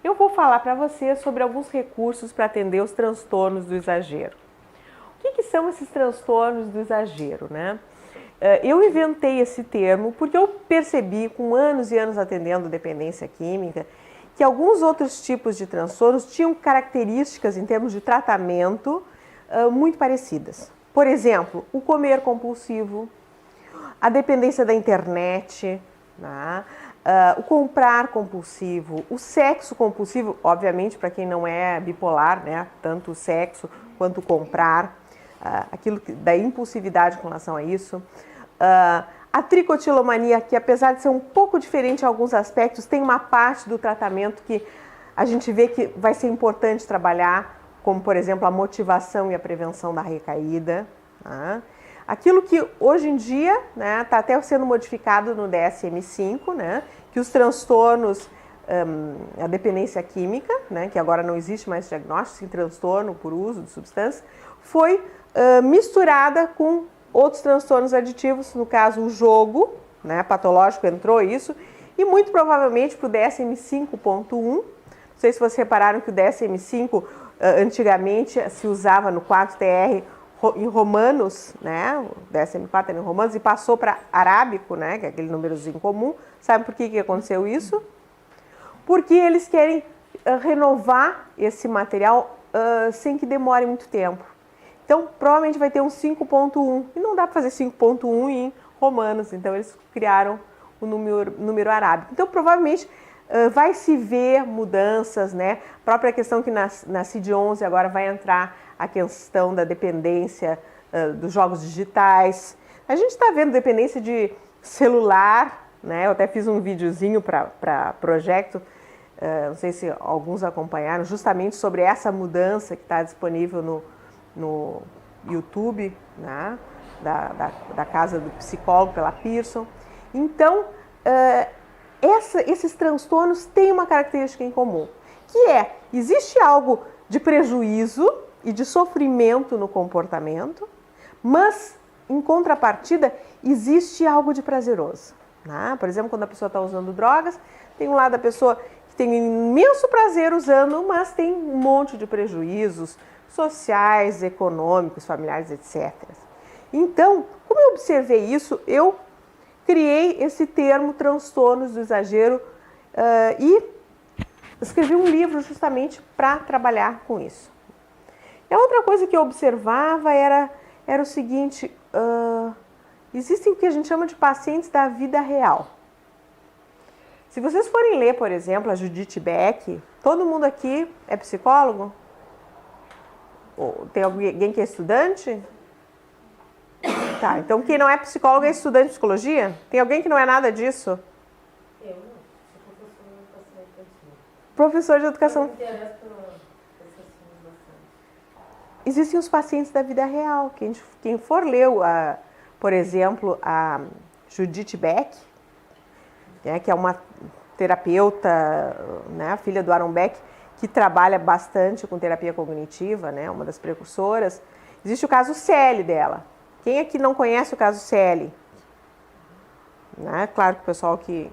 eu vou falar para você sobre alguns recursos para atender os transtornos do exagero. O que são esses transtornos do exagero, né? Eu inventei esse termo porque eu percebi, com anos e anos atendendo dependência química, que alguns outros tipos de transtornos tinham características em termos de tratamento muito parecidas. Por exemplo, o comer compulsivo, a dependência da internet, né? O comprar compulsivo, o sexo compulsivo, obviamente para quem não é bipolar, né? Tanto o sexo quanto o comprar, aquilo da impulsividade com relação a isso. A tricotilomania, que apesar de ser um pouco diferente em alguns aspectos, tem uma parte do tratamento que a gente vê que vai ser importante trabalhar, como por exemplo a motivação e a prevenção da recaída. Tá? Aquilo que hoje em dia está até sendo modificado no DSM-5, né, que os transtornos, a dependência química, né, que agora não existe mais diagnóstico em transtorno por uso de substâncias, foi misturada com outros transtornos aditivos, no caso o jogo, né, patológico entrou isso, e muito provavelmente para o DSM-5.1, não sei se vocês repararam que o DSM-5 antigamente se usava no 4TR em romanos, né, o DSM-4 era em romanos, e passou para arábico, né, que é aquele númerozinho comum. Sabe por que aconteceu isso? Porque eles querem renovar esse material sem que demore muito tempo. Então, provavelmente vai ter um 5.1, e não dá para fazer 5.1 em romanos, então eles criaram o número arábico. Então, provavelmente vai se ver mudanças, né? A própria questão que na CID-11 agora vai entrar a questão da dependência dos jogos digitais. A gente está vendo dependência de celular, né? Eu até fiz um videozinho para projeto, não sei se alguns acompanharam, justamente sobre essa mudança que está disponível no YouTube, né, da Casa do Psicólogo, pela Pearson. Então, esses transtornos têm uma característica em comum, que existe algo de prejuízo e de sofrimento no comportamento, mas, em contrapartida, existe algo de prazeroso. Né? Por exemplo, quando a pessoa está usando drogas, tem um lado da pessoa que tem imenso prazer usando, mas tem um monte de prejuízos sociais, econômicos, familiares, etc. Então, como eu observei isso, eu criei esse termo transtornos do exagero e escrevi um livro justamente para trabalhar com isso. E a outra coisa que eu observava era o seguinte, existem o que a gente chama de pacientes da vida real. Se vocês forem ler, por exemplo, a Judith Beck, todo mundo aqui é psicólogo? Tem alguém que é estudante? Tá, então quem não é psicólogo é estudante de psicologia? Tem alguém que não é nada disso? Eu não, sou professor de educação infantil. Professor de educação. Eu me interesso por essas bastante. Existem os pacientes da vida real. Quem for ler, por exemplo, a Judith Beck, né, que é uma terapeuta, né, filha do Aaron Beck, que trabalha bastante com terapia cognitiva, né, uma das precursoras. Existe o caso Sally dela. Quem aqui não conhece o caso Sally? Né? Claro que o pessoal que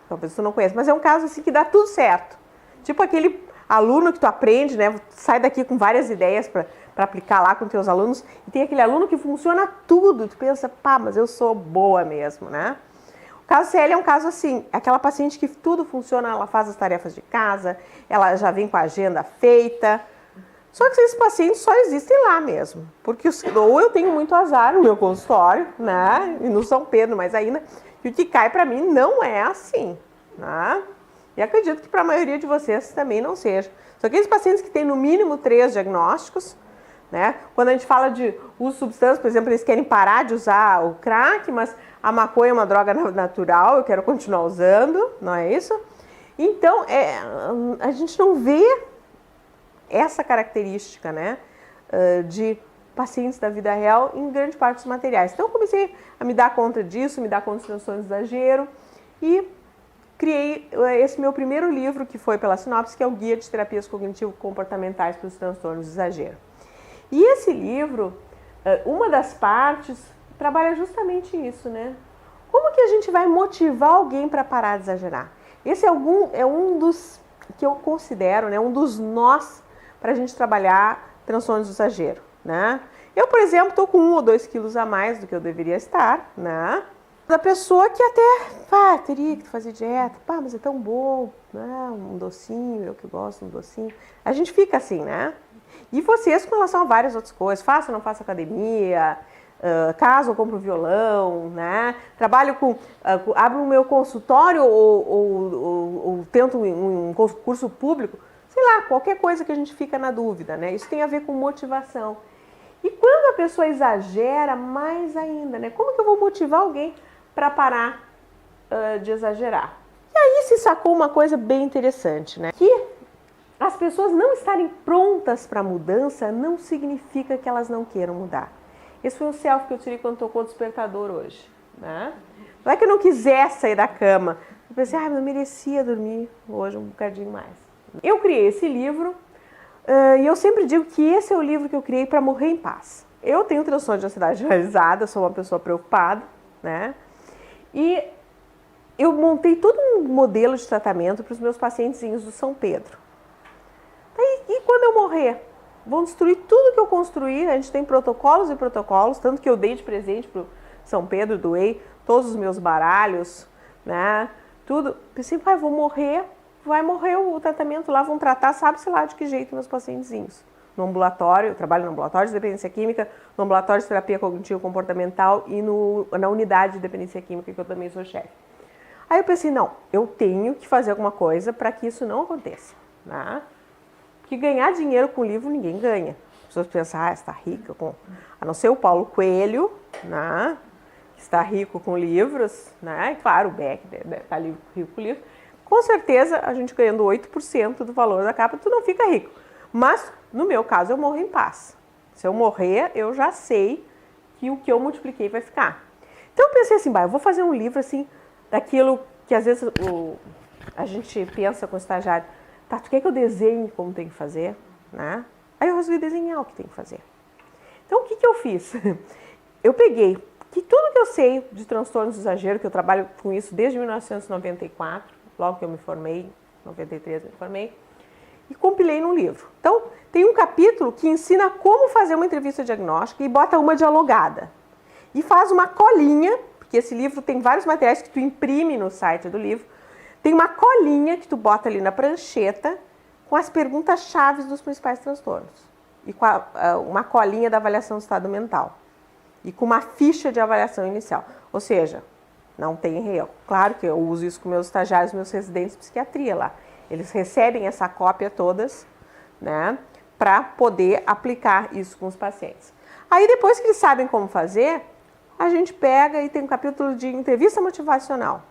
talvez tu não conheça, mas é um caso assim que dá tudo certo. Tipo aquele aluno que tu aprende, né, sai daqui com várias ideias para aplicar lá com teus alunos, e tem aquele aluno que funciona tudo, tu pensa, pá, mas eu sou boa mesmo, né? O caso Célia é um caso assim, aquela paciente que tudo funciona, ela faz as tarefas de casa, ela já vem com a agenda feita. Só que esses pacientes só existem lá mesmo, porque ou eu tenho muito azar no meu consultório, né, e no São Pedro, mas ainda, e o que cai para mim não é assim, né? E acredito que para a maioria de vocês também não seja. São aqueles pacientes que têm no mínimo 3 diagnósticos, né? Quando a gente fala de uso de substâncias, por exemplo, eles querem parar de usar o crack, mas a maconha é uma droga natural, eu quero continuar usando, não é isso? Então, a gente não vê essa característica, né, de pacientes da vida real em grande parte dos materiais. Então, eu comecei a me dar conta disso, me dar conta dos transtornos do exagero e criei esse meu primeiro livro, que foi pela Sinopse, que é o Guia de Terapias Cognitivo-Comportamentais para os Transtornos do Exagero. E esse livro, uma das partes, trabalha justamente isso, né? Como que a gente vai motivar alguém para parar de exagerar? Esse é um dos que eu considero, né, um dos nós para a gente trabalhar transtornos do exagero, né? Eu, por exemplo, estou com 1 ou 2 quilos a mais do que eu deveria estar, né? Da pessoa que até, teria que fazer dieta, mas é tão bom, né? Um docinho, eu que gosto de um docinho. A gente fica assim, né? E vocês com relação a várias outras coisas, faço ou não faço academia, caso eu compro violão, né? Trabalho com, abro o meu consultório ou tento um concurso público, sei lá, qualquer coisa que a gente fica na dúvida, né? Isso tem a ver com motivação. E quando a pessoa exagera, mais ainda, né? Como que eu vou motivar alguém para parar de exagerar? E aí se sacou uma coisa bem interessante, né? Que as pessoas não estarem prontas para a mudança não significa que elas não queiram mudar. Esse foi um selfie que eu tirei quando tocou o despertador hoje, né? Não é que eu não quisesse sair da cama. Eu pensei, eu merecia dormir hoje um bocadinho mais. Eu criei esse livro e eu sempre digo que esse é o livro que eu criei para morrer em paz. Eu tenho transtorno de ansiedade generalizada, sou uma pessoa preocupada, né? E eu montei todo um modelo de tratamento para os meus pacientezinhos do São Pedro. E quando eu morrer? Vão destruir tudo que eu construí, a gente tem protocolos e protocolos, tanto que eu dei de presente para o São Pedro, doei todos os meus baralhos, né? Tudo. Pensei, vou morrer, vai morrer o tratamento lá, vão tratar, sabe-se lá de que jeito meus pacientezinhos. No ambulatório, eu trabalho no ambulatório de dependência química, no ambulatório de terapia cognitivo-comportamental e na unidade de dependência química, que eu também sou chefe. Aí eu pensei, não, eu tenho que fazer alguma coisa para que isso não aconteça, né? Porque ganhar dinheiro com livro ninguém ganha. As pessoas pensam, você está rica com... A não ser o Paulo Coelho, né? Que está rico com livros, né? E claro, o Beck está rico com livros. Com certeza, a gente ganhando 8% do valor da capa, tu não fica rico. Mas, no meu caso, eu morro em paz. Se eu morrer, eu já sei que o que eu multipliquei vai ficar. Então, eu pensei assim, eu vou fazer um livro, assim, daquilo que às vezes a gente pensa com o estagiário, tu quer que eu desenhe como tem que fazer? Né? Aí eu resolvi desenhar o que tem que fazer. Então, o que eu fiz? Eu peguei tudo que eu sei de transtornos do exagero, que eu trabalho com isso desde 1994, logo que eu me formei, em 93 me formei, e compilei num livro. Então, tem um capítulo que ensina como fazer uma entrevista diagnóstica e bota uma dialogada. E faz uma colinha, porque esse livro tem vários materiais que tu imprime no site do livro, tem uma colinha que tu bota ali na prancheta com as perguntas-chave dos principais transtornos. E com uma colinha da avaliação do estado mental. E com uma ficha de avaliação inicial. Ou seja, não tem erro. Claro que eu uso isso com meus estagiários, meus residentes de psiquiatria lá. Eles recebem essa cópia todas, né, para poder aplicar isso com os pacientes. Aí depois que eles sabem como fazer, a gente pega e tem um capítulo de entrevista motivacional.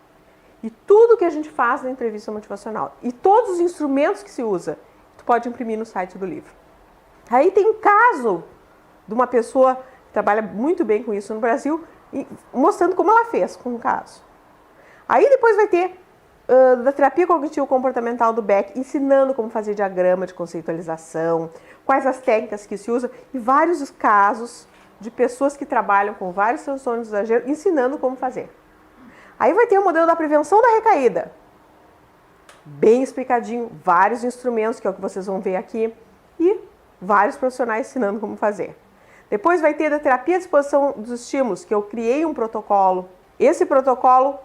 E tudo que a gente faz na entrevista motivacional. E todos os instrumentos que se usa, tu pode imprimir no site do livro. Aí tem um caso de uma pessoa que trabalha muito bem com isso no Brasil, mostrando como ela fez com o caso. Aí depois vai ter da terapia cognitivo-comportamental do Beck, ensinando como fazer diagrama de conceitualização, quais as técnicas que se usa, e vários casos de pessoas que trabalham com vários transtornos do exagero, ensinando como fazer. Aí vai ter o modelo da prevenção da recaída. Bem explicadinho, vários instrumentos, que é o que vocês vão ver aqui, e vários profissionais ensinando como fazer. Depois vai ter da terapia de exposição dos estímulos, que eu criei um protocolo. Esse protocolo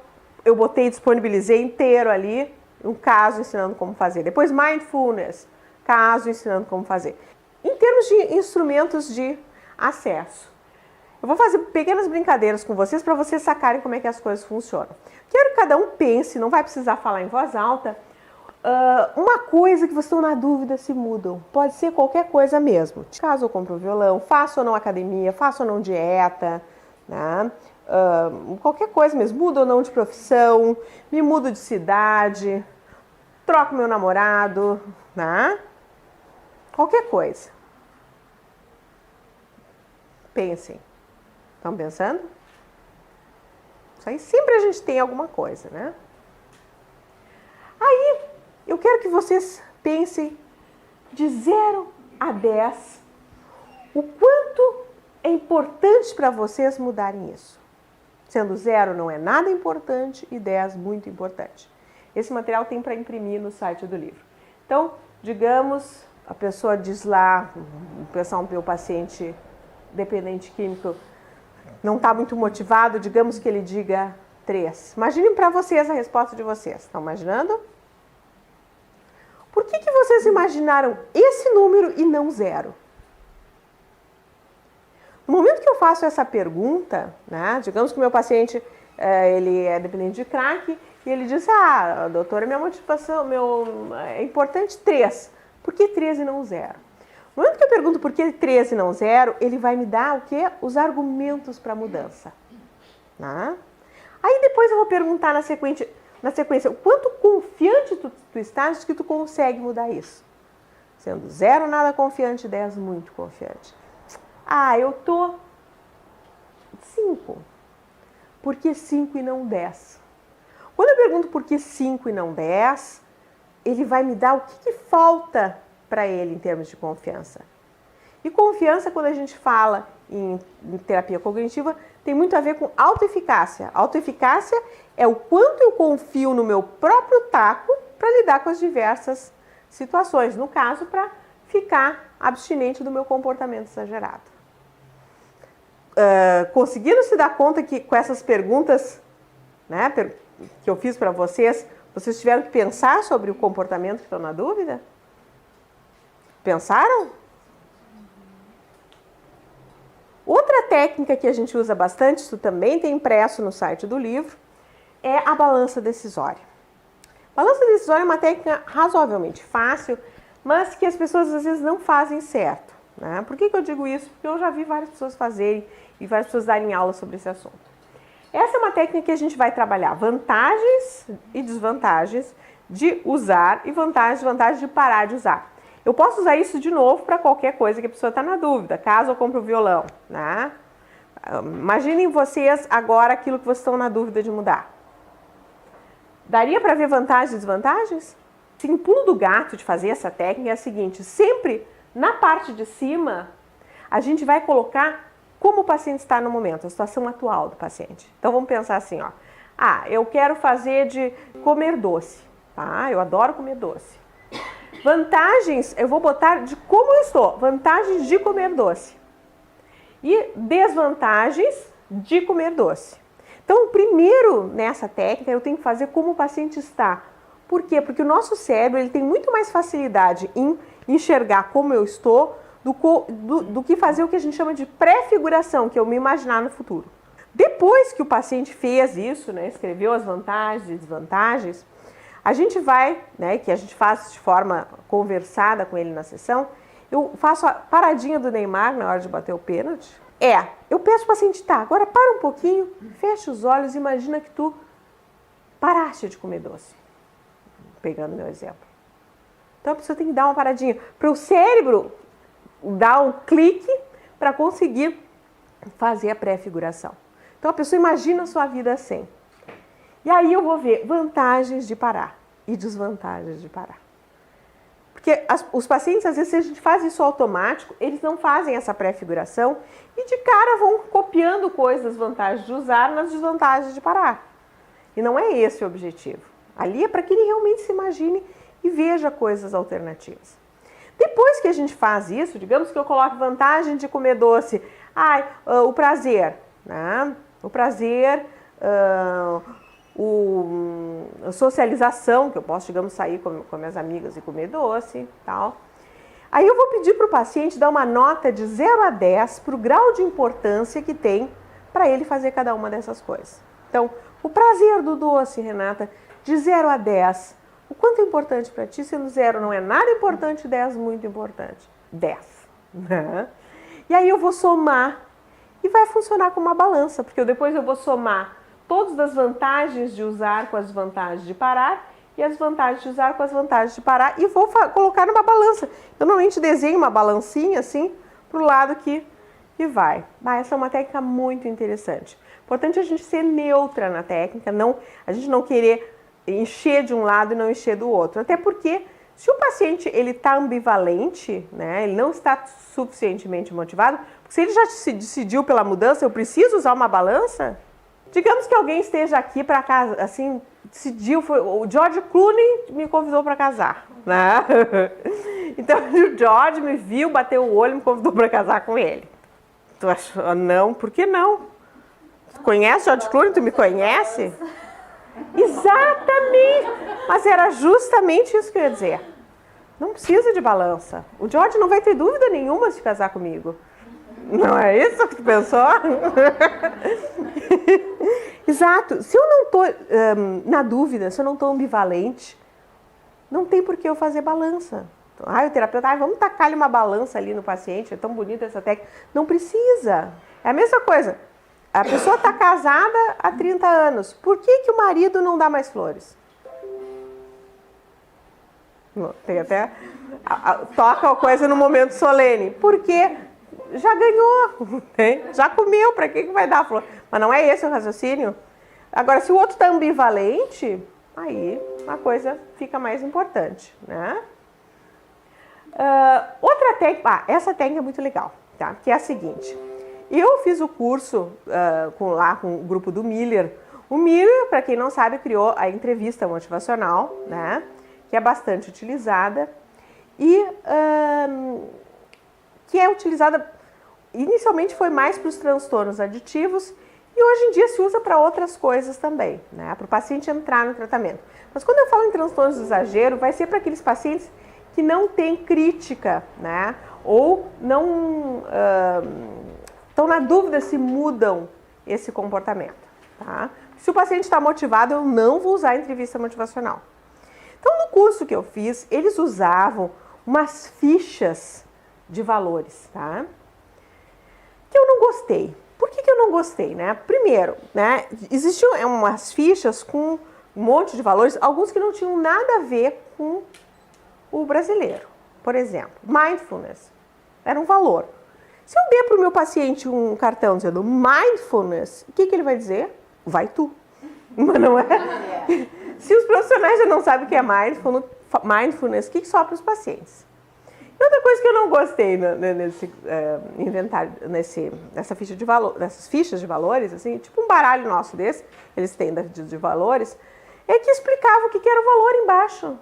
eu disponibilizei inteiro ali, um caso ensinando como fazer. Depois mindfulness, caso ensinando como fazer. Em termos de instrumentos de acesso, eu vou fazer pequenas brincadeiras com vocês para vocês sacarem como é que as coisas funcionam. Quero que cada um pense, não vai precisar falar em voz alta, uma coisa que vocês estão na dúvida se mudam. Pode ser qualquer coisa mesmo. Caso eu compre um violão, faço ou não academia, faço ou não dieta, né? Qualquer coisa mesmo. Mudo ou não de profissão, me mudo de cidade, troco meu namorado, né? Qualquer coisa. Pensem. Estão pensando? Isso aí sempre a gente tem alguma coisa, né? Aí, eu quero que vocês pensem de 0 a 10 o quanto é importante para vocês mudarem isso. Sendo 0 não é nada importante e 10 muito importante. Esse material tem para imprimir no site do livro. Então, digamos, a pessoa diz lá, meu paciente dependente químico não está muito motivado, digamos que ele diga 3. Imaginem para vocês a resposta de vocês. Estão imaginando? Por que vocês imaginaram esse número e não 0? No momento que eu faço essa pergunta, né, digamos que o meu paciente ele é dependente de crack e ele diz, doutora, minha motivação, é importante 3. Por que 3 e não 0? No momento que eu pergunto por que 3 e não 0, ele vai me dar o quê? Os argumentos para a mudança. Né? Aí depois eu vou perguntar na sequência, o quanto confiante tu estás de que tu consegue mudar isso? Sendo 0 nada confiante, 10 muito confiante. Eu tô 5. Por que 5 e não 10? Quando eu pergunto por que 5 e não 10, ele vai me dar o que falta para ele em termos de confiança. E confiança, quando a gente fala em terapia cognitiva, tem muito a ver com autoeficácia. Autoeficácia é o quanto eu confio no meu próprio taco para lidar com as diversas situações. No caso, para ficar abstinente do meu comportamento exagerado. Conseguiram se dar conta que com essas perguntas, né, que eu fiz para vocês, vocês tiveram que pensar sobre o comportamento que estão na dúvida? Pensaram? Outra técnica que a gente usa bastante, isso também tem impresso no site do livro, é a balança decisória. Balança decisória é uma técnica razoavelmente fácil, mas que as pessoas às vezes não fazem certo. Né? Por que eu digo isso? Porque eu já vi várias pessoas fazerem e várias pessoas darem aula sobre esse assunto. Essa é uma técnica que a gente vai trabalhar vantagens e desvantagens de usar e vantagens e desvantagens de parar de usar. Eu posso usar isso de novo para qualquer coisa que a pessoa está na dúvida, caso eu compre o violão. Né? Imaginem vocês agora aquilo que vocês estão na dúvida de mudar. Daria para ver vantagens e desvantagens? Sim, o pulo do gato de fazer essa técnica é a seguinte, sempre na parte de cima a gente vai colocar como o paciente está no momento, a situação atual do paciente. Então vamos pensar assim, ó. Eu quero fazer de comer doce, tá? Eu adoro comer doce. Vantagens, eu vou botar de como eu estou, vantagens de comer doce. E desvantagens de comer doce. Então, primeiro nessa técnica eu tenho que fazer como o paciente está. Por quê? Porque o nosso cérebro ele tem muito mais facilidade em enxergar como eu estou do que fazer o que a gente chama de pré-figuração, que é eu me imaginar no futuro. Depois que o paciente fez isso, né, escreveu as vantagens e desvantagens, a gente vai, né, que a gente faz de forma conversada com ele na sessão, eu faço a paradinha do Neymar na hora de bater o pênalti. Eu peço ao paciente, agora para um pouquinho, fecha os olhos e imagina que tu paraste de comer doce. Pegando meu exemplo. Então a pessoa tem que dar uma paradinha para o cérebro dar um clique para conseguir fazer a pré-figuração. Então a pessoa imagina a sua vida assim. E aí eu vou ver vantagens de parar e desvantagens de parar. Porque os pacientes, às vezes, se a gente faz isso automático, eles não fazem essa pré-figuração e de cara vão copiando coisas, vantagens de usar nas desvantagens de parar. E não é esse o objetivo. Ali é para que ele realmente se imagine e veja coisas alternativas. Depois que a gente faz isso, digamos que eu coloque vantagem de comer doce, o prazer, né? O prazer, a socialização, que eu posso, digamos, sair com minhas amigas e comer doce, tal. Aí eu vou pedir para o paciente dar uma nota de 0 a 10 para o grau de importância que tem para ele fazer cada uma dessas coisas. Então, o prazer do doce, Renata, de 0 a 10, o quanto é importante para ti? Sendo 0 não é nada importante, 10 muito importante. 10. E aí eu vou somar e vai funcionar como uma balança, porque depois eu vou somar todas as vantagens de usar com as vantagens de parar e as vantagens de usar com as vantagens de parar e vou colocar numa balança. Eu normalmente desenho uma balancinha assim para o lado que vai. Essa é uma técnica muito interessante. Importante a gente ser neutra na técnica, a gente não querer encher de um lado e não encher do outro. Até porque se o paciente ele está ambivalente, né, ele não está suficientemente motivado, porque se ele já se decidiu pela mudança, eu preciso usar uma balança. Digamos que alguém esteja aqui para casa, assim, decidiu, o George Clooney me convidou para casar, né? Então o George me viu, bateu o olho e me convidou para casar com ele. Tu achou, não, por que não? Tu conhece o George Clooney? Tu me conhece? Exatamente! Mas era justamente isso que eu ia dizer. Não precisa de balança. O George não vai ter dúvida nenhuma de casar comigo. Não é isso que tu pensou? Exato. Se eu não estou na dúvida, se eu não estou ambivalente, não tem por que eu fazer balança. O terapeuta, vamos tacar-lhe uma balança ali no paciente, é tão bonita essa técnica. Não precisa. É a mesma coisa. A pessoa está casada há 30 anos. Por que o marido não dá mais flores? Tem até... toca a coisa no momento solene. Porque já ganhou, já comeu, para que vai dar flor? Mas não é esse o raciocínio. Agora, se o outro está ambivalente, aí a coisa fica mais importante, né? Outra técnica, essa técnica é muito legal, tá? Que é a seguinte. Eu fiz o curso com o grupo do Miller. O Miller, para quem não sabe, criou a entrevista motivacional, né? Que é bastante utilizada e que é utilizada, inicialmente foi mais para os transtornos aditivos e hoje em dia se usa para outras coisas também, né? Para o paciente entrar no tratamento. Mas quando eu falo em transtornos do exagero, vai ser para aqueles pacientes que não têm crítica, né? Ou não estão na dúvida se mudam esse comportamento, tá? Se o paciente está motivado, eu não vou usar a entrevista motivacional. Então, no curso que eu fiz, eles usavam umas fichas de valores, tá? Que eu não gostei. Por que eu não gostei, né? Primeiro, né, existiam umas fichas com um monte de valores, alguns que não tinham nada a ver com o brasileiro. Por exemplo, mindfulness era um valor. Se eu der para o meu paciente um cartão dizendo mindfulness, o que ele vai dizer? Vai tu. Mas não é? Se os profissionais já não sabem o que é mindfulness, o que só para os pacientes? Outra coisa que eu não gostei nesse inventário, nessa ficha de valor, nessas fichas de valores, assim, tipo um baralho nosso desse, eles têm de valores, é que explicava o que era o valor embaixo.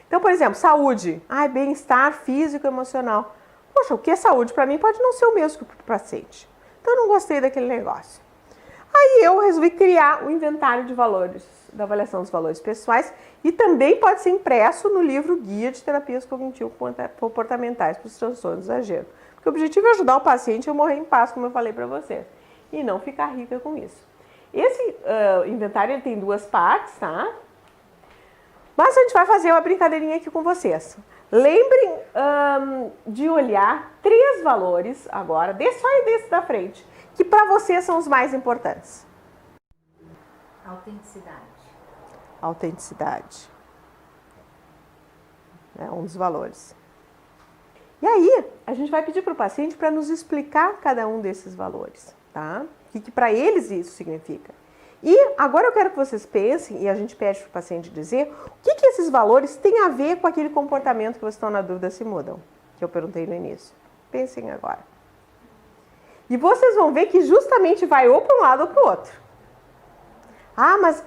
Então, por exemplo, saúde, bem-estar físico e emocional. Poxa, o que é saúde para mim pode não ser o mesmo que para o paciente. Então, eu não gostei daquele negócio. Aí eu resolvi criar o inventário de valores, da avaliação dos valores pessoais, e também pode ser impresso no livro Guia de Terapias Cognitivo-Comportamentais para os Transtornos do Exagero. Porque o objetivo é ajudar o paciente a morrer em paz, como eu falei para vocês, e não ficar rica com isso. Esse inventário ele tem duas partes, tá? Mas a gente vai fazer uma brincadeirinha aqui com vocês. Lembrem de olhar 3 valores agora, só desse da frente, que para vocês são os mais importantes. Autenticidade. Autenticidade. É um dos valores. E aí, a gente vai pedir para o paciente para nos explicar cada um desses valores, tá? O que para eles isso significa. E agora eu quero que vocês pensem, e a gente pede para o paciente dizer, o que esses valores têm a ver com aquele comportamento que vocês estão na dúvida se mudam, que eu perguntei no início. Pensem agora. E vocês vão ver que justamente vai ou para um lado ou para o outro. Mas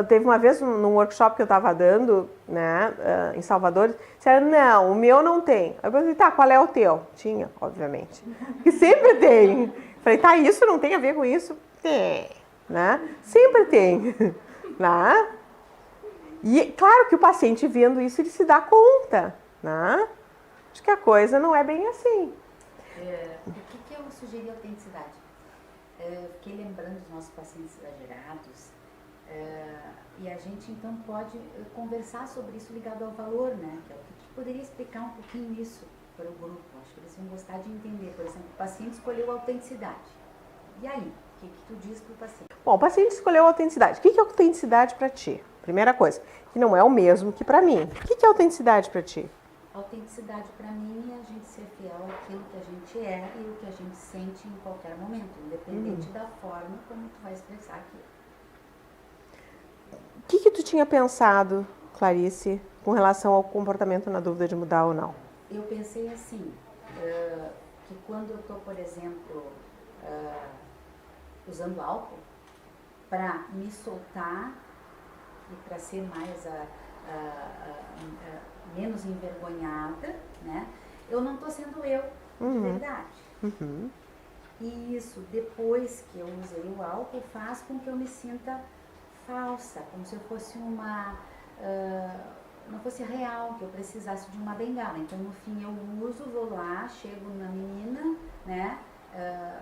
teve uma vez num workshop que eu estava dando, né, em Salvador, disseram, não, o meu não tem. Aí eu pensei, tá, qual é o teu? Tinha, obviamente. Que sempre tem. Falei, tá, isso não tem a ver com isso? Tem, né? Sempre tem. Né? E claro que o paciente vendo isso, ele se dá conta, né? Acho que a coisa não é bem assim. Por que eu sugeri autenticidade? Fiquei lembrando dos nossos pacientes exagerados, e a gente então pode conversar sobre isso ligado ao valor, né? Que é o que poderia explicar um pouquinho isso para o grupo. Acho que eles vão gostar de entender. Por exemplo, o paciente escolheu a autenticidade. E aí? O que tu diz para o paciente? Bom, o paciente escolheu a autenticidade. O que é autenticidade para ti? Primeira coisa, que não é o mesmo que para mim. O que é autenticidade para ti? Autenticidade para mim é a gente ser fiel àquilo que a gente é e o que a gente sente em qualquer momento, independente da forma como tu vai expressar aquilo. O que tu tinha pensado, Clarice, com relação ao comportamento na dúvida de mudar ou não? Eu pensei assim, que quando eu estou, por exemplo, usando álcool, para me soltar e para ser mais menos envergonhada, né? Eu não estou sendo eu, de verdade. E isso, depois que eu usei o álcool, faz com que eu me sinta falsa, como se eu fosse não fosse real, que eu precisasse de uma bengala. Então, no fim, eu uso, vou lá, chego na menina, né?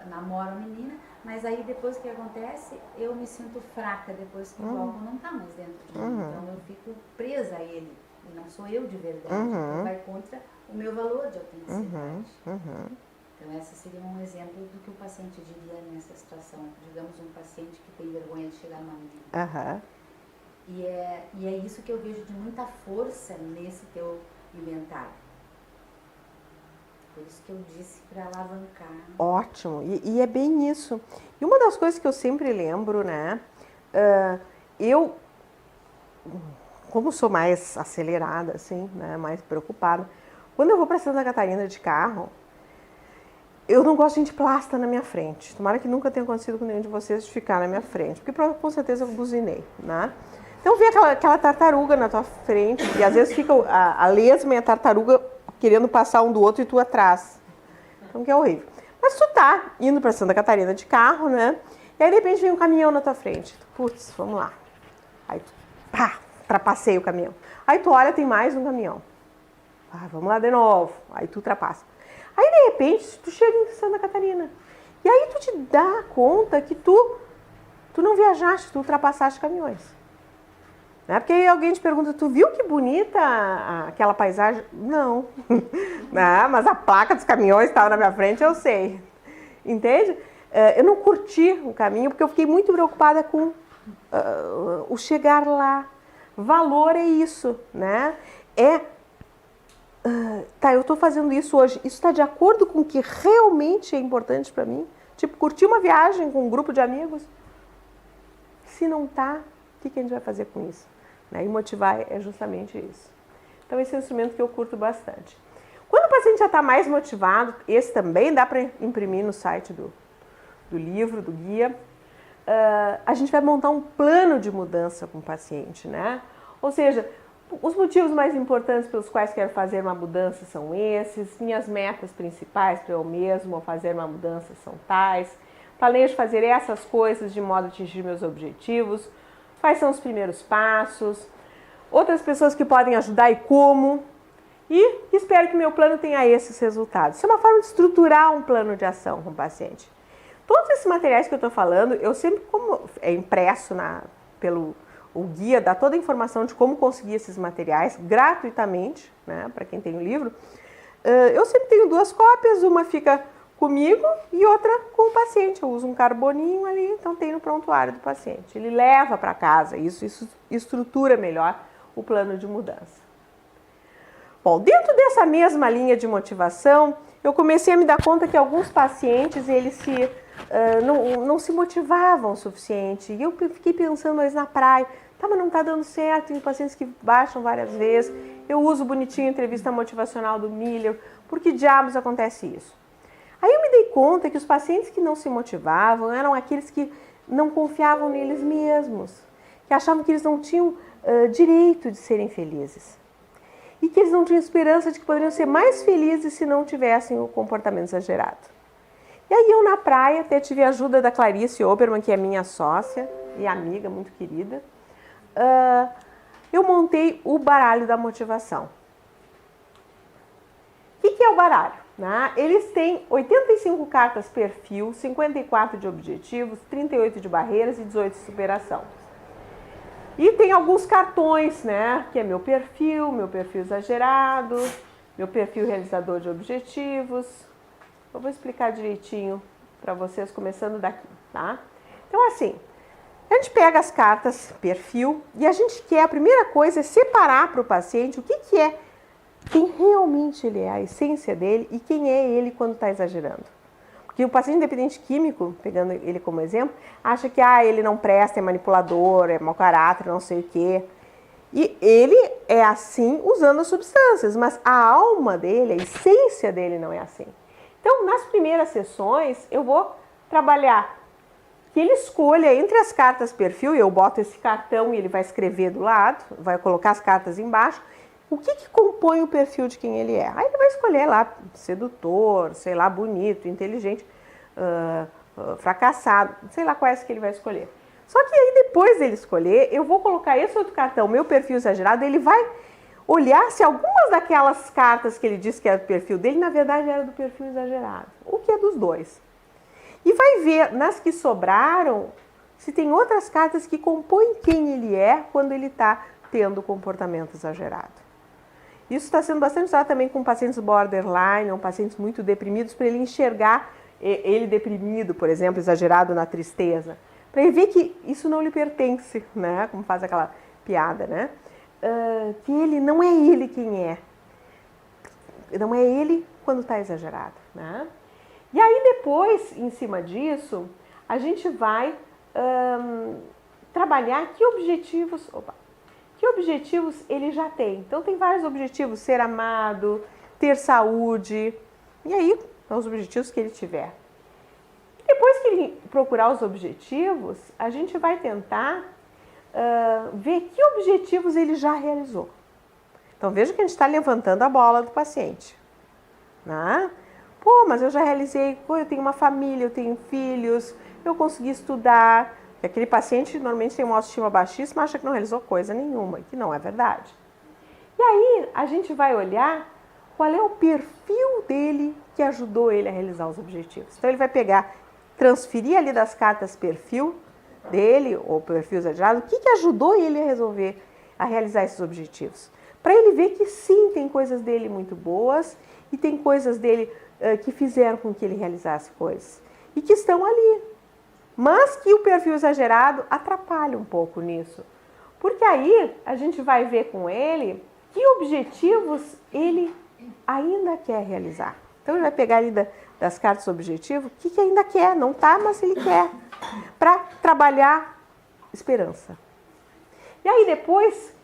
Namoro a menina, mas aí depois que acontece, eu me sinto fraca depois que o álcool não está mais dentro de mim. Então, eu fico presa a ele, e não sou eu de verdade. Então, vai contra o meu valor de autenticidade. Então, esse seria um exemplo do que o paciente diria nessa situação. Digamos, um paciente que tem vergonha de chegar numa menina. E é isso que eu vejo de muita força nesse teu inventário. Por isso que eu disse para alavancar. Ótimo, e é bem isso. E uma das coisas que eu sempre lembro, né? Eu, como sou mais acelerada, assim, né? Mais preocupada, quando eu vou para Santa Catarina de carro, eu não gosto de gente plasta na minha frente. Tomara que nunca tenha acontecido com nenhum de vocês de ficar na minha frente, porque com certeza eu buzinei, né? Então vê aquela tartaruga na tua frente, e às vezes fica a lesma e a tartaruga querendo passar um do outro e tu atrás. Então que é horrível. Mas tu tá indo para Santa Catarina de carro, né? E aí de repente vem um caminhão na tua frente. Putz, vamos lá. Aí tu, pá, ultrapassei o caminhão. Aí tu olha, tem mais um caminhão. Vamos lá de novo. Aí tu ultrapassa. Aí de repente tu chega em Santa Catarina. E aí tu te dá conta que tu não viajaste, tu ultrapassaste caminhões. Né? Porque aí alguém te pergunta, tu viu que bonita aquela paisagem? Não. Não, mas a placa dos caminhões estava na minha frente, eu sei. Entende? Eu não curti o caminho porque eu fiquei muito preocupada com o chegar lá. Valor é isso, né? Tá, eu estou fazendo isso hoje. Isso está de acordo com o que realmente é importante para mim? Tipo, curtir uma viagem com um grupo de amigos? Se não tá, o que a gente vai fazer com isso? Né? E motivar é justamente isso. Então, esse é um instrumento que eu curto bastante. Quando o paciente já está mais motivado, esse também dá para imprimir no site do livro, do guia, a gente vai montar um plano de mudança com o paciente, né? Ou seja, os motivos mais importantes pelos quais quero fazer uma mudança são esses, minhas metas principais para eu mesmo fazer uma mudança são tais, planejo fazer essas coisas de modo a atingir meus objetivos, quais são os primeiros passos, outras pessoas que podem ajudar e como, e espero que meu plano tenha esses resultados. Isso é uma forma de estruturar um plano de ação com o paciente. Todos esses materiais que eu estou falando, eu sempre, como é impresso pelo o guia, dá toda a informação de como conseguir esses materiais gratuitamente, né, para quem tem o livro. Eu sempre tenho 2 cópias, uma fica comigo e outra com o paciente. Eu uso um carboninho ali, então tem no prontuário do paciente. Ele leva para casa, isso estrutura melhor o plano de mudança. Bom, dentro dessa mesma linha de motivação, eu comecei a me dar conta que alguns pacientes, eles não se motivavam o suficiente. E eu fiquei pensando, mas na praia, mas não está dando certo, tem pacientes que baixam várias vezes. Eu uso bonitinho a entrevista motivacional do Miller. Por que diabos acontece isso? Aí eu me dei conta que os pacientes que não se motivavam eram aqueles que não confiavam neles mesmos, que achavam que eles não tinham direito de serem felizes. E que eles não tinham esperança de que poderiam ser mais felizes se não tivessem o comportamento exagerado. E aí eu na praia até tive a ajuda da Clarice Oberman, que é minha sócia e amiga muito querida. Eu montei o baralho da motivação. O que é o baralho? Né? Eles têm 85 cartas perfil, 54 de objetivos, 38 de barreiras e 18 de superação. E tem alguns cartões, né? Que é meu perfil exagerado, meu perfil realizador de objetivos. Eu vou explicar direitinho para vocês, começando daqui, tá? Então, assim, a gente pega as cartas perfil e a gente quer, a primeira coisa é separar para o paciente o que é, quem realmente ele é, a essência dele e quem é ele quando está exagerando. Porque o paciente independente químico, pegando ele como exemplo, acha que ele não presta, é manipulador, é mau caráter, não sei o quê. E ele é assim usando as substâncias, mas a alma dele, a essência dele não é assim. Então, nas primeiras sessões, eu vou trabalhar que ele escolha entre as cartas perfil, e eu boto esse cartão e ele vai escrever do lado, vai colocar as cartas embaixo, o que compõe o perfil de quem ele é. Aí ele vai escolher lá, sedutor, sei lá, bonito, inteligente, fracassado, sei lá quais que ele vai escolher. Só que aí depois dele escolher, eu vou colocar esse outro cartão, meu perfil exagerado, ele vai olhar se algumas daquelas cartas que ele disse que era do perfil dele, na verdade era do perfil exagerado, o que é dos dois. E vai ver nas que sobraram se tem outras cartas que compõem quem ele é quando ele está tendo comportamento exagerado. Isso está sendo bastante usado também com pacientes borderline ou pacientes muito deprimidos, para ele enxergar ele deprimido, por exemplo, exagerado na tristeza, para ele ver que isso não lhe pertence, né? Como faz aquela piada, né? Que ele não é ele quem é. Não é ele quando está exagerado, né? E aí depois, em cima disso, a gente vai trabalhar que objetivos ele já tem. Então tem vários objetivos, ser amado, ter saúde, e aí são os objetivos que ele tiver. Depois que ele procurar os objetivos, a gente vai tentar ver que objetivos ele já realizou. Então veja que a gente está levantando a bola do paciente, né? Pô, mas eu já realizei, eu tenho uma família, eu tenho filhos, eu consegui estudar. E aquele paciente normalmente tem uma autoestima baixíssima, acha que não realizou coisa nenhuma, que não é verdade. E aí a gente vai olhar qual é o perfil dele que ajudou ele a realizar os objetivos. Então ele vai pegar, transferir ali das cartas perfil dele, ou perfil exagerado, o que ajudou ele a realizar esses objetivos. Para ele ver que sim, tem coisas dele muito boas e tem coisas dele que fizeram com que ele realizasse coisas e que estão ali, mas que o perfil exagerado atrapalha um pouco nisso, porque aí a gente vai ver com ele que objetivos ele ainda quer realizar. Então ele vai pegar ali das cartas objetivo o que ainda quer, não tá, mas ele quer, para trabalhar esperança. E aí depois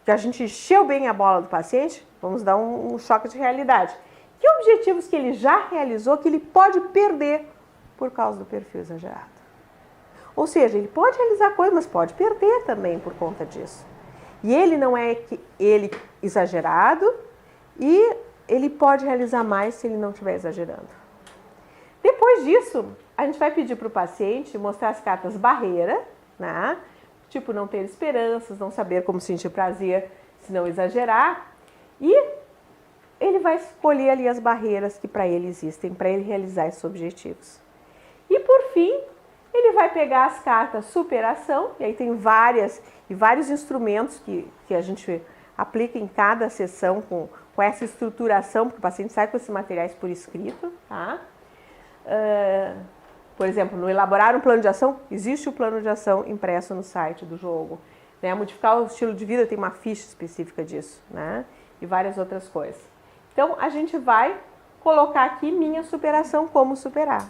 que a gente encheu bem a bola do paciente, vamos dar um choque de realidade. Que objetivos que ele já realizou que ele pode perder por causa do perfil exagerado? Ou seja, ele pode realizar coisas, mas pode perder também por conta disso. E ele não é ele exagerado e ele pode realizar mais se ele não estiver exagerando. Depois disso, a gente vai pedir para o paciente mostrar as cartas barreira, né? Tipo não ter esperanças, não saber como sentir prazer se não exagerar, e ele vai escolher ali as barreiras que para ele existem, para ele realizar esses objetivos. E por fim, ele vai pegar as cartas superação, e aí tem vários instrumentos que a gente aplica em cada sessão com essa estruturação, porque o paciente sai com esses materiais por escrito, tá? Por exemplo, no elaborar um plano de ação, existe o plano de ação impresso no site do jogo. Né? Modificar o estilo de vida tem uma ficha específica disso, né? E várias outras coisas. Então, a gente vai colocar aqui minha superação, como superar.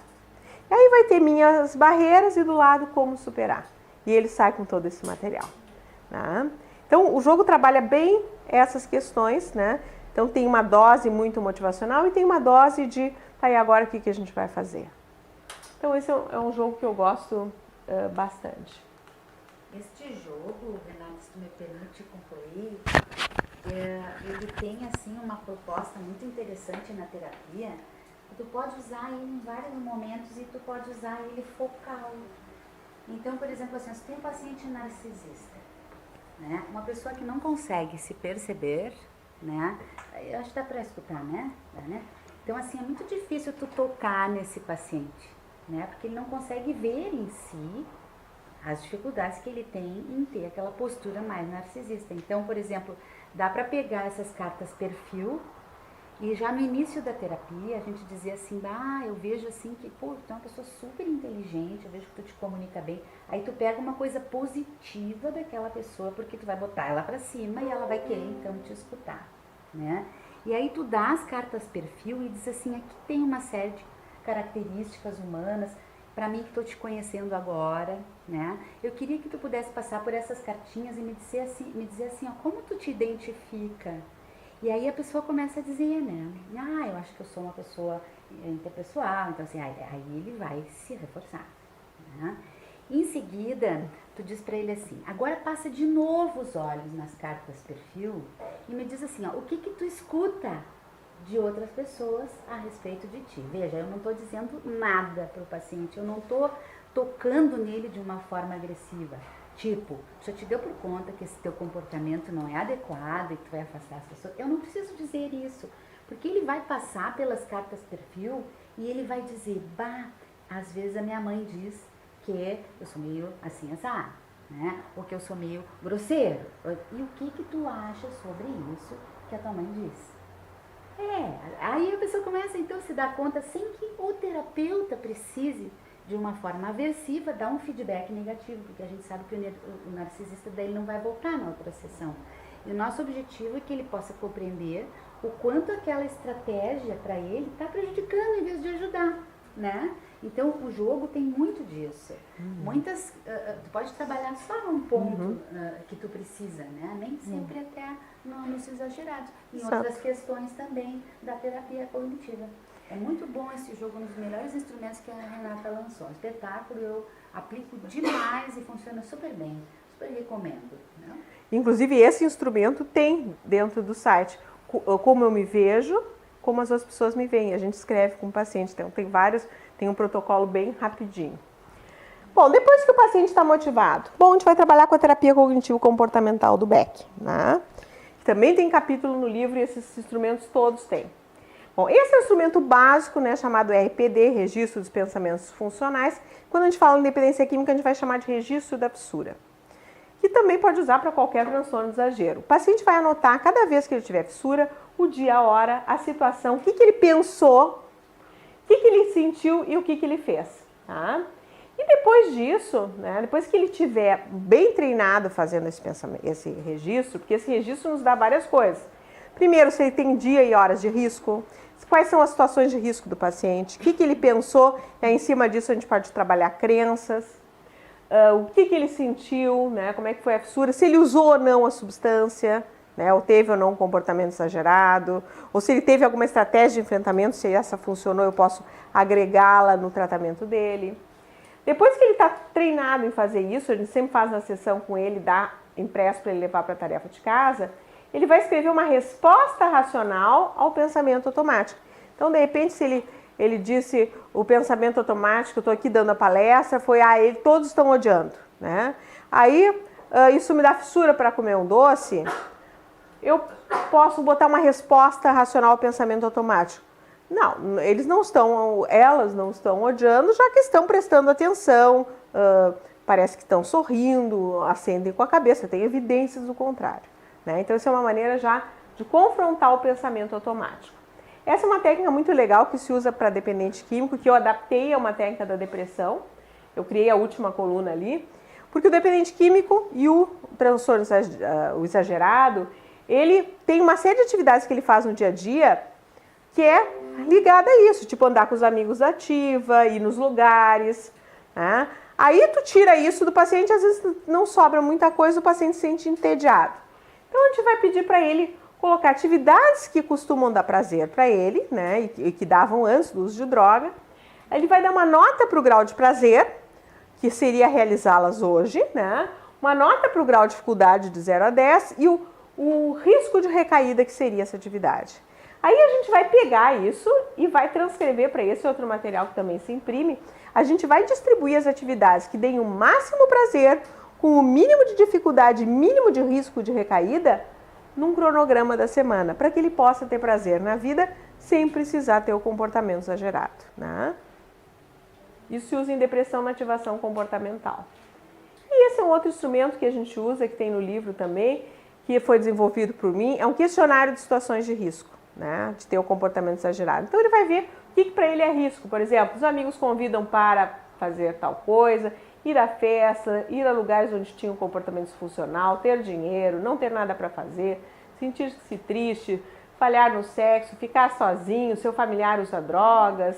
E aí vai ter minhas barreiras e do lado como superar. E ele sai com todo esse material. Né? Então, o jogo trabalha bem essas questões, né? Então, tem uma dose muito motivacional e tem uma dose de, tá, e agora o que a gente vai fazer? Então, esse é um jogo que eu gosto bastante. Este jogo, Renata, se tu me permite concluir, ele tem assim uma proposta muito interessante na terapia. Tu pode usar ele em vários momentos e tu pode usar ele focal. Então, por exemplo, assim, se tem um paciente narcisista, né? Uma pessoa que não consegue se perceber, né? Eu acho que dá para escutar, né? Então, assim, é muito difícil tu tocar nesse paciente, né? Porque ele não consegue ver em si as dificuldades que ele tem em ter aquela postura mais narcisista. Então, por exemplo, dá para pegar essas cartas perfil e já no início da terapia a gente dizia assim, eu vejo assim que, pô, tu é uma pessoa super inteligente, eu vejo que tu te comunica bem. Aí tu pega uma coisa positiva daquela pessoa, porque tu vai botar ela para cima e ela vai querer então te escutar, né? E aí tu dá as cartas perfil e diz assim, aqui tem uma série de características humanas, para mim que estou te conhecendo agora, né? Eu queria que tu pudesse passar por essas cartinhas e me dizer assim, ó, como tu te identifica? E aí a pessoa começa a dizer, né? Eu acho que eu sou uma pessoa interpessoal, então assim, aí ele vai se reforçar, Né? Em seguida, tu diz para ele assim, agora passa de novo os olhos nas cartas perfil e me diz assim, ó, o que tu escuta de outras pessoas a respeito de ti. Veja, eu não estou dizendo nada para o paciente, eu não estou tocando nele de uma forma agressiva. Tipo, já te deu por conta que esse teu comportamento não é adequado e que tu vai afastar as pessoas? Eu não preciso dizer isso, porque ele vai passar pelas cartas perfil e ele vai dizer, bah, às vezes a minha mãe diz que eu sou meio assim, assado, né? Ou que eu sou meio grosseiro. E o que tu acha sobre isso que a tua mãe diz? Aí a pessoa começa então a se dar conta sem que o terapeuta precise de uma forma aversiva dar um feedback negativo, porque a gente sabe que o narcisista daí não vai voltar na outra sessão. E o nosso objetivo é que ele possa compreender o quanto aquela estratégia para ele está prejudicando em vez de ajudar, né? Então o jogo tem muito disso. Muitas, tu pode trabalhar só num ponto que tu precisa, né? Nem sempre até nos exagerados. Em outras questões também da terapia cognitiva. É muito bom esse jogo, um dos melhores instrumentos que a Renata lançou. Espetáculo, eu aplico demais e funciona super bem. Super recomendo. Né? Inclusive esse instrumento tem dentro do site como eu me vejo, como as outras pessoas me veem. A gente escreve com o paciente, então tem um protocolo bem rapidinho. Bom, depois que o paciente está motivado, a gente vai trabalhar com a terapia cognitivo-comportamental do Beck, né? Também tem capítulo no livro e esses instrumentos todos têm. Bom, esse é o instrumento básico, né, chamado RPD, Registro dos Pensamentos Funcionais. Quando a gente fala em dependência química, a gente vai chamar de registro da fissura, que também pode usar para qualquer transtorno de exagero. O paciente vai anotar, cada vez que ele tiver fissura, o dia, a hora, a situação, o que ele pensou, o que ele sentiu e o que ele fez. Tá? E depois disso, né, depois que ele estiver bem treinado fazendo esse registro, porque esse registro nos dá várias coisas. Primeiro, se ele tem dia e horas de risco, quais são as situações de risco do paciente, o que ele pensou, e aí, em cima disso a gente pode trabalhar crenças, o que ele sentiu, né, como é que foi a fissura, se ele usou ou não a substância, né, ou teve ou não um comportamento exagerado, ou se ele teve alguma estratégia de enfrentamento, se essa funcionou, eu posso agregá-la no tratamento dele. Depois que ele está treinado em fazer isso, a gente sempre faz na sessão com ele, dá impresso para ele levar para a tarefa de casa, ele vai escrever uma resposta racional ao pensamento automático. Então, de repente, se ele disse o pensamento automático, eu estou aqui dando a palestra, foi, todos estão odiando, né? Aí, isso me dá fissura para comer um doce, eu posso botar uma resposta racional ao pensamento automático. Não, elas não estão odiando, já que estão prestando atenção, parece que estão sorrindo, acendem com a cabeça, tem evidências do contrário. Né? Então, isso é uma maneira já de confrontar o pensamento automático. Essa é uma técnica muito legal que se usa para dependente químico, que eu adaptei a uma técnica da depressão. Eu criei a última coluna ali, porque o dependente químico e o transtorno o exagerado, ele tem uma série de atividades que ele faz no dia a dia que é ligada a isso, tipo andar com os amigos ativa, ir nos lugares, né? Aí tu tira isso do paciente, às vezes não sobra muita coisa, o paciente se sente entediado. Então a gente vai pedir para ele colocar atividades que costumam dar prazer para ele, né, e que davam antes do uso de droga. Ele vai dar uma nota para o grau de prazer, que seria realizá-las hoje, né, uma nota para o grau de dificuldade de 0 a 10 e o risco de recaída que seria essa atividade. Aí a gente vai pegar isso e vai transcrever para esse outro material que também se imprime. A gente vai distribuir as atividades que deem o máximo prazer, com o mínimo de dificuldade, mínimo de risco de recaída, num cronograma da semana, para que ele possa ter prazer na vida sem precisar ter o comportamento exagerado. Né? Isso se usa em depressão na ativação comportamental. E esse é um outro instrumento que a gente usa, que tem no livro também, que foi desenvolvido por mim, é um questionário de situações de risco, né? De ter o comportamento exagerado. Então ele vai ver o que para ele é risco. Por exemplo, os amigos convidam para fazer tal coisa, ir à festa, ir a lugares onde tinha um comportamento disfuncional, ter dinheiro, não ter nada para fazer, sentir-se triste, falhar no sexo, ficar sozinho, seu familiar usa drogas,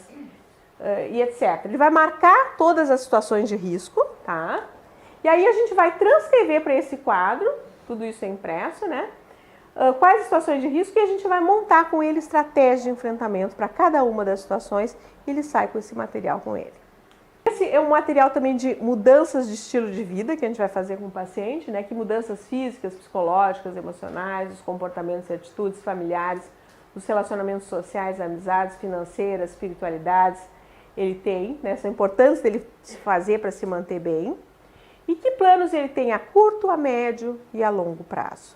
e etc. Ele vai marcar todas as situações de risco, tá? E aí a gente vai transcrever para esse quadro, tudo isso é impresso, né? Quais situações de risco, e a gente vai montar com ele estratégias de enfrentamento para cada uma das situações e ele sai com esse material com ele. Esse esse é um material também de mudanças de estilo de vida que a gente vai fazer com o paciente, né? Que mudanças físicas, psicológicas, emocionais, os comportamentos e atitudes familiares, os relacionamentos sociais, amizades, financeiras, espiritualidades, ele tem, né? Essa importância dele se fazer para se manter bem. E que planos ele tem a curto, a médio e a longo prazo.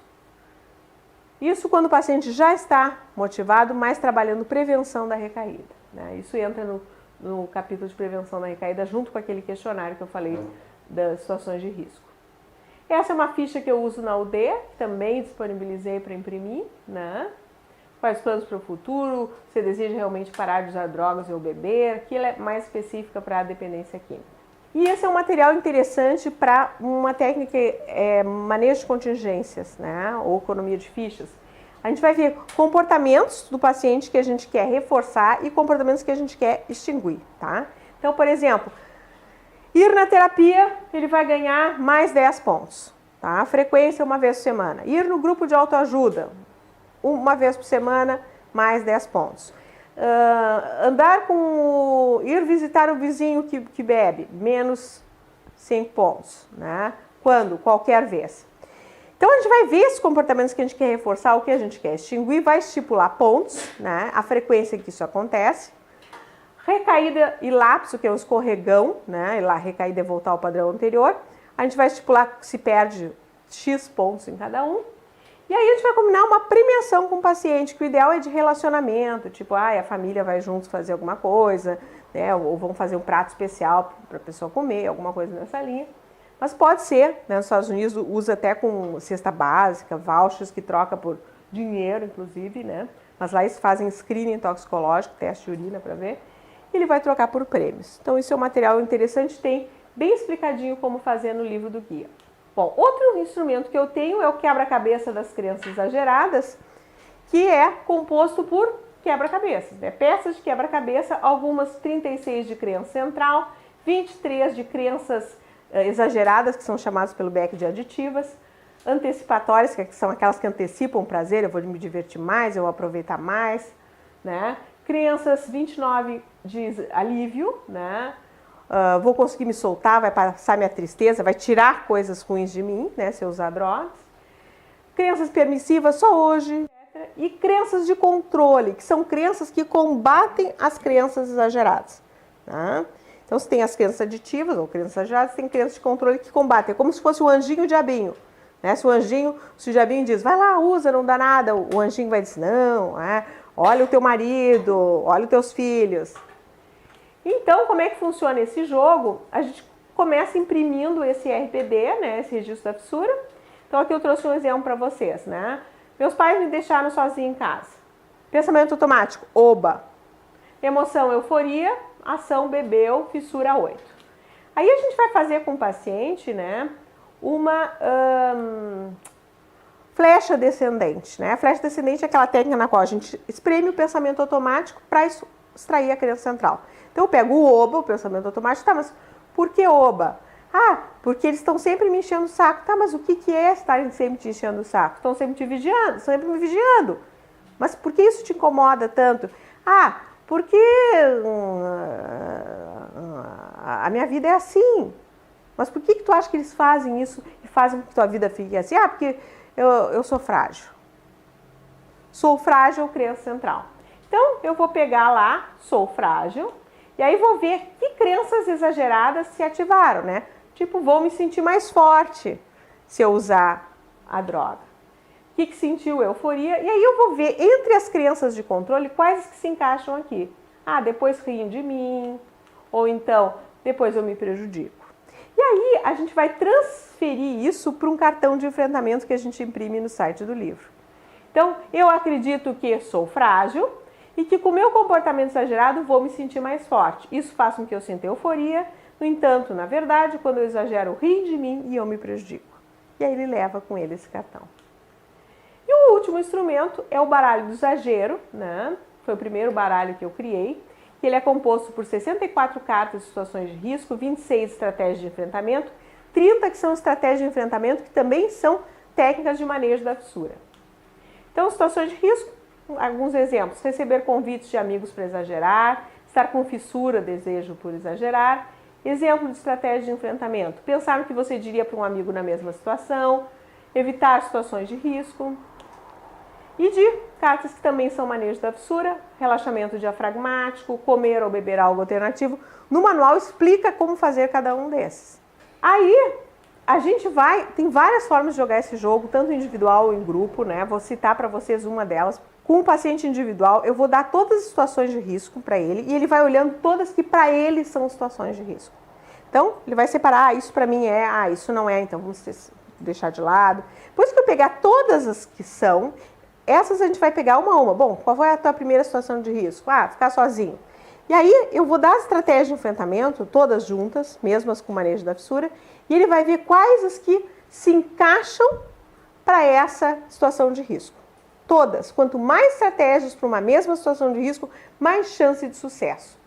Isso quando o paciente já está motivado, mas trabalhando prevenção da recaída, né? Isso entra no capítulo de prevenção da recaída, junto com aquele questionário que eu falei das situações de risco. Essa é uma ficha que eu uso na UD, também disponibilizei para imprimir, né? Quais planos para o futuro, você deseja realmente parar de usar drogas ou beber, aquilo é mais específica para a dependência química. E esse é um material interessante para uma técnica manejo de contingências, né? Ou economia de fichas. A gente vai ver comportamentos do paciente que a gente quer reforçar e comportamentos que a gente quer extinguir, tá? Então, por exemplo, ir na terapia, ele vai ganhar mais 10 pontos, tá? A frequência uma vez por semana. Ir no grupo de autoajuda, uma vez por semana, mais 10 pontos. Ir visitar o vizinho que bebe, menos 5 pontos, né? Quando? Qualquer vez. Então, a gente vai ver esses comportamentos que a gente quer reforçar, o que a gente quer extinguir, vai estipular pontos, né? A frequência que isso acontece. Recaída e lapso, que é um escorregão, né? E lá, recaída é voltar ao padrão anterior. A gente vai estipular se perde X pontos em cada um. E aí a gente vai combinar uma premiação com o paciente, que o ideal é de relacionamento, tipo, a família vai juntos fazer alguma coisa, né? Ou vão fazer um prato especial para a pessoa comer, alguma coisa nessa linha. Mas pode ser, né? Nos Estados Unidos usa até com cesta básica, vouchers que troca por dinheiro, inclusive, né? Mas lá eles fazem screening toxicológico, teste de urina para ver, e ele vai trocar por prêmios. Então isso é um material interessante, tem bem explicadinho como fazer no livro do guia. Bom, outro instrumento que eu tenho é o quebra-cabeça das crenças exageradas, que é composto por quebra-cabeças, né? Peças de quebra-cabeça, algumas 36 de crença central, 23 de crenças exageradas, que são chamadas pelo Beck de aditivas, antecipatórias, que são aquelas que antecipam o prazer, eu vou me divertir mais, eu vou aproveitar mais, né? Crenças 29 de alívio, né? Vou conseguir me soltar, vai passar minha tristeza, vai tirar coisas ruins de mim, né, se eu usar drogas. Crenças permissivas, só hoje. Etc. E crenças de controle, que são crenças que combatem as crenças exageradas. Tá? Então, se tem as crenças aditivas ou crenças exageradas, tem crenças de controle que combatem. É como se fosse o anjinho e o diabinho. Né? Se o diabinho diz, vai lá, usa, não dá nada, o anjinho vai dizer, não, olha o teu marido, olha os teus filhos. Então, como é que funciona esse jogo? A gente começa imprimindo esse RPD, né, esse registro da fissura. Então, aqui eu trouxe um exemplo para vocês, né? Meus pais me deixaram sozinha em casa. Pensamento automático, oba. Emoção, euforia. Ação, bebeu, fissura 8. Aí a gente vai fazer com o paciente, né, uma flecha descendente, né? A flecha descendente é aquela técnica na qual a gente espreme o pensamento automático para extrair a crença central. Então eu pego o oba, o pensamento automático, tá, mas por que oba? Porque eles estão sempre me enchendo o saco. Tá, mas o que é estarem sempre te enchendo o saco? Estão sempre te vigiando, sempre me vigiando. Mas por que isso te incomoda tanto? Porque a minha vida é assim. Mas por que tu acha que eles fazem isso e fazem com que tua vida fique assim? Porque eu sou frágil. Sou frágil, crença central. Então, eu vou pegar lá, sou frágil, e aí vou ver que crenças exageradas se ativaram, né? Tipo, vou me sentir mais forte se eu usar a droga. O que sentiu? Euforia. E aí eu vou ver entre as crenças de controle quais que se encaixam aqui. Depois riem de mim, ou então, depois eu me prejudico. E aí a gente vai transferir isso para um cartão de enfrentamento que a gente imprime no site do livro. Então, eu acredito que sou frágil e que com o meu comportamento exagerado vou me sentir mais forte. Isso faz com que eu sinta euforia. No entanto, na verdade, quando eu exagero, riem de mim e eu me prejudico. E aí ele leva com ele esse cartão. E o último instrumento é o baralho do exagero, né? Foi o primeiro baralho que eu criei. Que ele é composto por 64 cartas de situações de risco, 26 estratégias de enfrentamento, 30 que são estratégias de enfrentamento que também são técnicas de manejo da fissura. Então, situações de risco, alguns exemplos. Receber convites de amigos para exagerar, estar com fissura, desejo por exagerar, Exemplo de estratégia de enfrentamento. Pensar no que você diria para um amigo na mesma situação, evitar situações de risco. E de cartas que também são manejo da fissura, relaxamento diafragmático, comer ou beber algo alternativo. No manual explica como fazer cada um desses. Aí a gente tem várias formas de jogar esse jogo, tanto individual ou em grupo, né? Vou citar para vocês uma delas. Com o paciente individual, eu vou dar todas as situações de risco para ele e ele vai olhando todas que para ele são situações de risco. Então, ele vai separar, isso para mim é, isso não é, então vamos deixar de lado. Depois que eu pegar todas as que são, essas a gente vai pegar uma a uma. Bom, qual foi a tua primeira situação de risco? Ficar sozinho. E aí, eu vou dar as estratégias de enfrentamento, todas juntas, mesmo as com manejo da fissura, e ele vai ver quais as que se encaixam para essa situação de risco. Todas. Quanto mais estratégias para uma mesma situação de risco, mais chance de sucesso.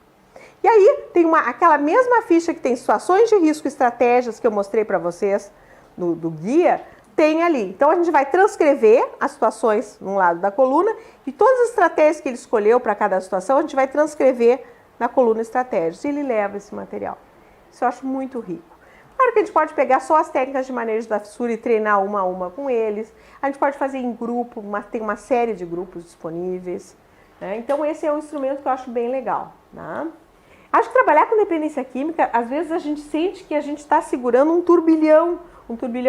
E aí, tem aquela mesma ficha que tem situações de risco, estratégias que eu mostrei para vocês do guia, tem ali. Então, a gente vai transcrever as situações num lado da coluna e todas as estratégias que ele escolheu para cada situação, a gente vai transcrever na coluna estratégias. E ele leva esse material. Isso eu acho muito rico. Claro que a gente pode pegar só as técnicas de manejo da fissura e treinar uma a uma com eles. A gente pode fazer em grupo, tem uma série de grupos disponíveis. Né? Então, esse é um instrumento que eu acho bem legal. Né? Acho que trabalhar com dependência química, às vezes a gente sente que a gente está segurando um turbilhão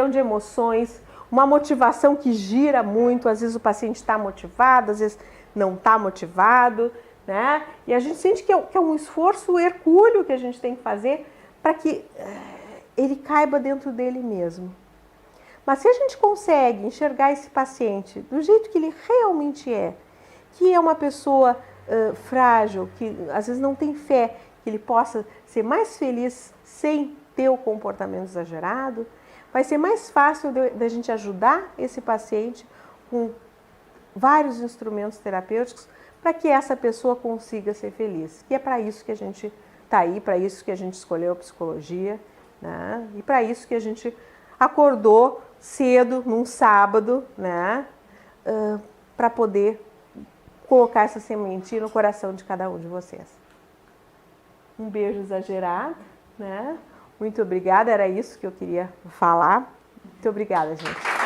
de emoções, uma motivação que gira muito. Às vezes o paciente está motivado, às vezes não está motivado. Né? E a gente sente que é um esforço hercúleo que a gente tem que fazer para que ele caiba dentro dele mesmo. Mas se a gente consegue enxergar esse paciente do jeito que ele realmente é, que é uma pessoa frágil, que às vezes não tem fé que ele possa ser mais feliz sem ter o comportamento exagerado, vai ser mais fácil da gente ajudar esse paciente com vários instrumentos terapêuticos para que essa pessoa consiga ser feliz. E é para isso que a gente está aí, para isso que a gente escolheu a psicologia. Né? E para isso que a gente acordou cedo, num sábado, né? Para poder colocar essa sementinha no coração de cada um de vocês. Um beijo exagerado, né? Muito obrigada, era isso que eu queria falar. Muito obrigada, gente.